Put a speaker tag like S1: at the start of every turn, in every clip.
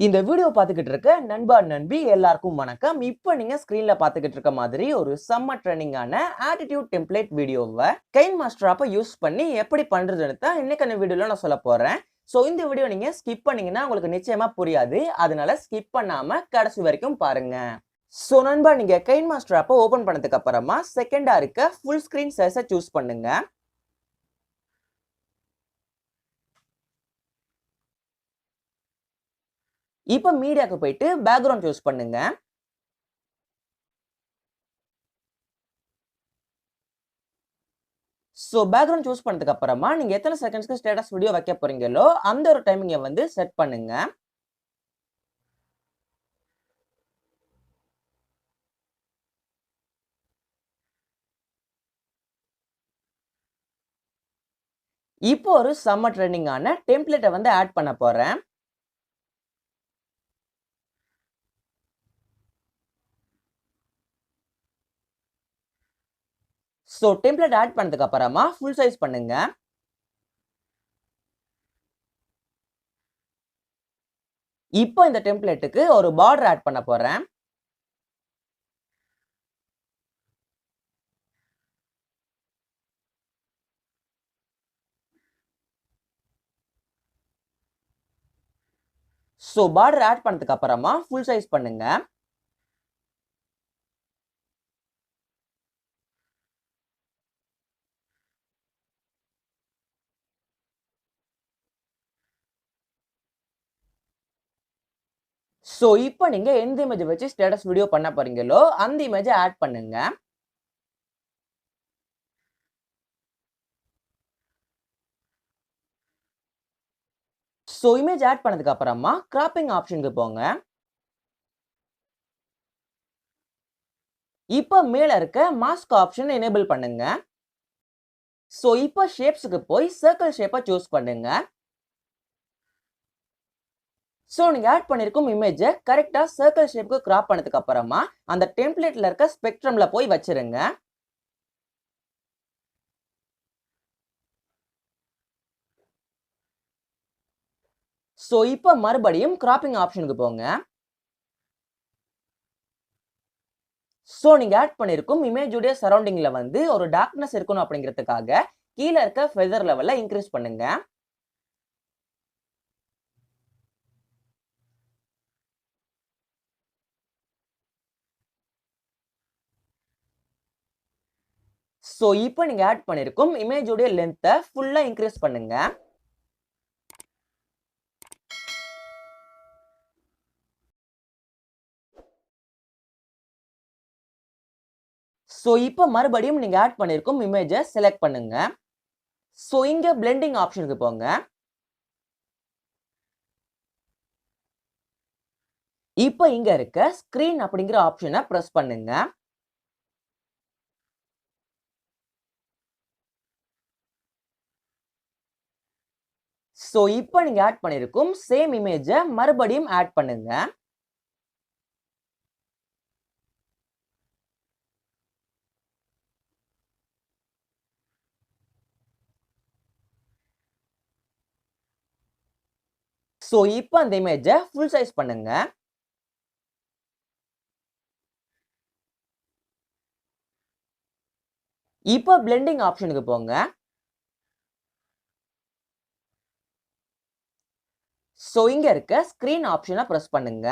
S1: இந்த வீடியோ பார்த்துக்கிட்டு இருக்க நண்பா நண்பி எல்லாருக்கும் வணக்கம். இப்போ நீங்க ஸ்கிரீன்ல பார்த்துக்கிட்டு இருக்க மாதிரி ஒரு செம்ம ட்ரெண்டிங்கான ஆட்டிடியூட் டெம்ப்ளேட் வீடியோவை கைன் மாஸ்டர் ஆப்பை யூஸ் பண்ணி எப்படி பண்றதுன்னு தான் இன்னைக்கான வீடியோல நான் சொல்ல போறேன். ஸோ இந்த வீடியோ நீங்க ஸ்கிப் பண்ணீங்கன்னா உங்களுக்கு நிச்சயமா புரியாது. அதனால ஸ்கிப் பண்ணாம கடைசி வரைக்கும் பாருங்க. ஸோ நண்பா, நீங்க கைன் மாஸ்டர் ஆப்பை ஓபன் பண்ணதுக்கு அப்புறமா செகண்டா இருக்க ஃபுல் ஸ்கிரீன் சைஸை சூஸ் பண்ணுங்க. இப்போ மீடியாக்கு போயிட்டு பேக்ரவுண்ட் சூஸ் பண்ணுங்க. ஸோ பேக்ரவுண்ட் சூஸ் பண்ணதுக்கு அப்புறமா நீங்க எத்தனை செகண்ட்ஸ்க்கு ஸ்டேட்டஸ் வீடியோ வைக்க போறீங்களோ அந்த ஒரு டைமிங்கை வந்து செட் பண்ணுங்க. இப்போ ஒரு செம்ம ட்ரெண்டிங்கான டெம்ப்ளேட்டை வந்து ஆட் பண்ண போறேன். ஸோ டெம்ப்ளேட் ஆட் பண்ணதுக்கு அப்புறமா ஃபுல் சைஸ் பண்ணுங்க. இப்போ இந்த டெம்ப்ளேட்டுக்கு ஒரு பார்டர் ஆட் பண்ண போறேன். ஸோ பார்டர் ஆட் பண்ணதுக்கு அப்புறமா ஃபுல் சைஸ் பண்ணுங்க. ஸோ இப்போ நீங்க எந்த இமேஜ் வச்சு ஸ்டேட்டஸ் வீடியோ பண்ண போறீங்களோ அந்த இமேஜை ஆட் பண்ணுங்க. ஸோ இமேஜ் ஆட் பண்ணதுக்கு அப்புறமா கிராப்பிங் ஆப்ஷனுக்கு போங்க. இப்போ மேல இருக்க மாஸ்க் ஆப்ஷன் எனேபிள் பண்ணுங்க. ஸோ இப்போ ஷேப்ஸுக்கு போய் சர்க்கிள் ஷேப்பை சூஸ் பண்ணுங்க. ஸோ நீங்க ஆட் பண்ணிருக்கும் இமேஜை கரெக்டா சர்க்கிள் ஷேப்புக்கு கிராப் பண்ணதுக்கு அப்புறமா அந்த டெம்ப்ளேட்ல இருக்க ஸ்பெக்ட்ரம்ல போய் வச்சிருங்க. ஸோ இப்போ மறுபடியும் கிராப்பிங் ஆப்ஷனுக்கு போங்க. ஸோ நீங்க ஆட் பண்ணிருக்கும் இமேஜுடைய சரௌண்டிங்ல வந்து ஒரு டார்க்னஸ் இருக்கணும் அப்படிங்கிறதுக்காக கீழே இருக்க ஃபெதர் லெவலை இன்க்ரீஸ் பண்ணுங்க. ஸோ இப்போ நீங்க ஆட் பண்ணிருக்கும் இமேஜுடைய லென்த்தை ஃபுல்லா இன்க்ரீஸ் பண்ணுங்க. ஸோ இப்போ மறுபடியும் நீங்க ஆட் பண்ணிருக்கும் இமேஜை செலக்ட் பண்ணுங்க. ஸோ இங்க பிளெண்டிங் ஆப்ஷனுக்கு போங்க. இப்போ இங்க இருக்க ஸ்கிரீன் அப்படிங்கிற ஆப்ஷனை பிரஸ் பண்ணுங்க. ஸோ இப்போ நீங்க ஆட் பண்ணிருக்கும் சேம் இமேஜை மறுபடியும் ஆட் பண்ணுங்க. ஸோ இப்போ அந்த இமேஜை ஃபுல் சைஸ் பண்ணுங்க. இப்போ பிளெண்டிங் ஆப்ஷனுக்கு போங்க. ஸோ இங்க இருக்க ஸ்கிரீன் ஆப்ஷனை பிரஸ் பண்ணுங்க.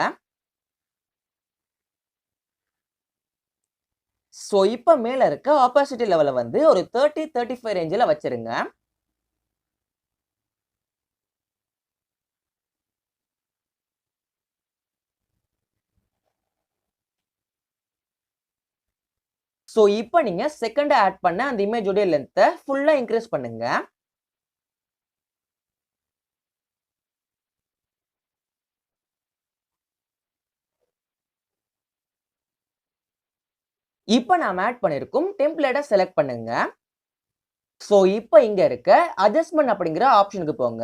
S1: ஸோ இப்போ மேல இருக்க ஆப்போசிட்டி லெவலை வந்து ஒரு 30-35 ரேஞ்சில் வச்சிருங்க. ஸோ இப்போ நீங்க செகண்டா ஆட் பண்ண அந்த இமேஜோட லென்த்தை ஃபுல்லா இன்க்ரீஸ் பண்ணுங்க. இப்போ நாம ஆட் பண்ணிருக்கும் டெம்ப்ளேட்டை செலக்ட் பண்ணுங்க. ஸோ இப்போ இங்க இருக்க அட்ஜஸ்ட்மெண்ட் அப்படிங்கிற ஆப்ஷனுக்கு போங்க.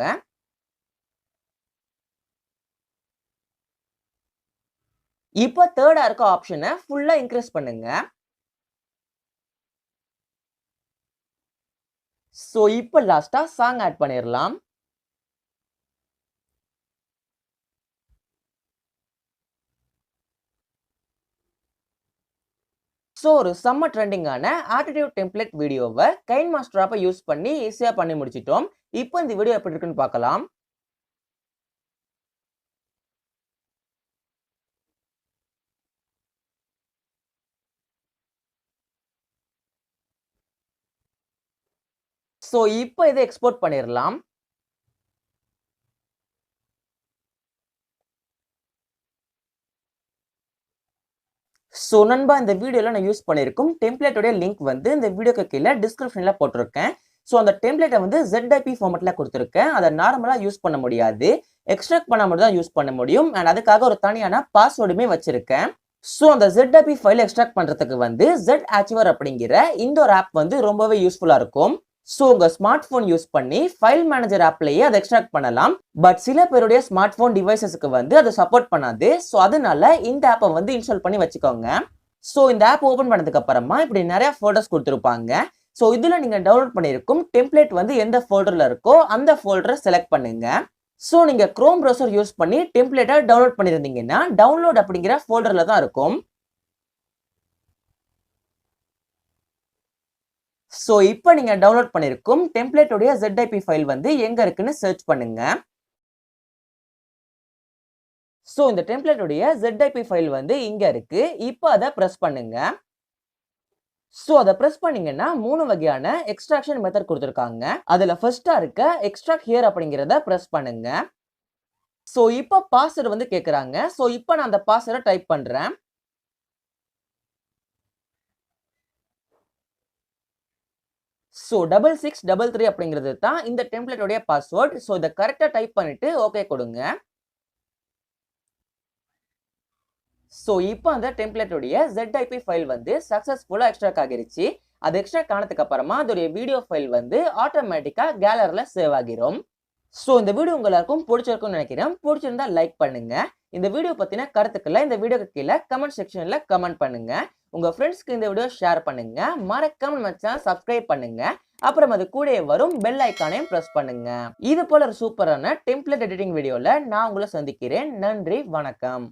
S1: இப்போ தேர்டா இருக்க ஆப்ஷனை ஃபுல்லா இன்க்ரீஸ் பண்ணுங்க. ஸோ இப்போ லாஸ்டா சாங் ஆட் பண்ணிடலாம். ஸோ ஒரு செம்ம ட்ரெண்டிங்கான ஆட்டிடியூட் டெம்ப்ளேட் வீடியோவை கைன்மாஸ்டர் ஆப்பை யூஸ் பண்ணி ஈஸியாக பண்ணி முடிச்சிட்டோம். இப்போ இந்த வீடியோ எப்படி இருக்குன்னு பார்க்கலாம். ஸோ இப்போ இதை எக்ஸ்போர்ட் பண்ணிடலாம். ஸோ நண்பா, இந்த வீடியோவில் நான் யூஸ் பண்ணியிருக்கும் டெம்ப்ளேட்டோடைய லிங்க் வந்து இந்த வீடியோக்கு கீழே டிஸ்கிரிப்ஷனில் போட்டிருக்கேன். ஸோ அந்த டெம்ப்ளேட்டை வந்து ZIP ஃபார்மெட்டில் கொடுத்துருக்கேன். அதை நார்மலாக யூஸ் பண்ண முடியாது, எக்ஸ்ட்ராக்ட் பண்ண மட்டும் தான் யூஸ் பண்ண முடியும். அண்ட் அதுக்காக ஒரு தனியான பாஸ்வேர்டுமே வச்சிருக்கேன். ஸோ அந்த ZIP ஃபைலை எக்ஸ்ட்ராக்ட் பண்ணுறதுக்கு வந்து ZArchiver அப்படிங்கிற இந்த ஒரு ஆப் வந்து ரொம்பவே யூஸ்ஃபுல்லாக இருக்கும். ஸோ உங்க ஸ்மார்ட் போன் யூஸ் பண்ணி ஃபைல் மேனேஜர் ஆப்லயே அதை எக்ஸ்ட்ராக்ட் பண்ணலாம். பட் சில பேருடைய ஸ்மார்ட் போன் டிவைசஸ்க்கு வந்து அதை சப்போர்ட் பண்ணாது. ஸோ அதனால இந்த ஆப்பை வந்து இன்ஸ்டால் பண்ணி வச்சுக்கோங்க. ஸோ இந்த ஆப் ஓபன் பண்ணதுக்கு அப்புறமா இப்படி நிறைய போல்டர்ஸ் கொடுத்துருப்பாங்க. ஸோ இதுல நீங்க டவுன்லோட் பண்ணிருக்கும் டெம்ப்ளேட் வந்து எந்த ஃபோல்டர்ல இருக்கோ அந்த ஃபோல்டரை செலக்ட் பண்ணுங்க. ஸோ நீங்க குரோம் ப்ரௌசர் யூஸ் பண்ணி டெம்ப்ளேட்டை டவுன்லோட் பண்ணிருந்தீங்கன்னா டவுன்லோட் அப்படிங்கிற ஃபோல்டர்ல தான் இருக்கும். ஸோ இப்போ நீங்க டவுன்லோட் பண்ணிருக்கும் டெம்ப்ளேட்டோடைய ZIP ஃபைல் வந்து எங்க இருக்குன்னு சர்ச் பண்ணுங்க. ஸோ இந்த டெம்ப்ளேட்டோடைய ZIP ஃபைல் வந்து இங்க இருக்கு. இப்போ அதை பிரஸ் பண்ணுங்க. ஸோ அதை பிரஸ் பண்ணீங்கன்னா 3 வகையான எக்ஸ்ட்ராக்ஷன் மெத்தட் கொடுத்துருக்காங்க. அதுல ஃபர்ஸ்டா இருக்க எக்ஸ்ட்ராக்ட் ஹியர் அப்படிங்கிறத பிரஸ் பண்ணுங்க. ஸோ இப்போ பாஸ்வேர்டு வந்து கேட்குறாங்க. ஸோ இப்போ நான் அந்த பாஸ்வேர்டை டைப் பண்றேன். ஸோ 6633 அப்படிங்கிறது தான் இந்த டெம்ப்ளேட்டோடைய பாஸ்வேர்ட். ஸோ இதை கரெக்டாக டைப் பண்ணிட்டு ஓகே கொடுங்க. ஸோ இப்போ அந்த டெம்ப்ளேட்டோடைய ZIP ஃபைல் வந்து சக்ஸஸ்ஃபுல்லாக எக்ஸ்ட்ராக்ட் ஆகிருச்சு. அது எக்ஸ்ட்ராக்ட் ஆனதுக்கு அப்புறமா அதோடைய வீடியோ ஃபைல் வந்து ஆட்டோமேட்டிக்காக கேலரியில் சேவ் ஆகிரும். ஸோ இந்த வீடியோ எல்லாருக்கும் பிடிச்சிருக்கும்னு நினைக்கிறேன். பிடிச்சிருந்தா லைக் பண்ணுங்க. இந்த வீடியோ பற்றின கருத்துக்களை இந்த வீடியோக்கு கீழே கமெண்ட் செக்ஷனில் கமெண்ட் பண்ணுங்க. உங்க ஃப்ரெண்ட்ஸ்க்கு இந்த வீடியோ ஷேர் பண்ணுங்க. மறக்காம நம்ம சேனல் சப்ஸ்கிரைப் பண்ணுங்க. அப்புறம் அது கூட வரும் பெல் ஐக்கானையும் பிரஸ் பண்ணுங்க. இது போல ஒரு சூப்பரான டெம்ப்ளேட் எடிட்டிங் வீடியோல நான் உங்களை சந்திக்கிறேன். நன்றி, வணக்கம்.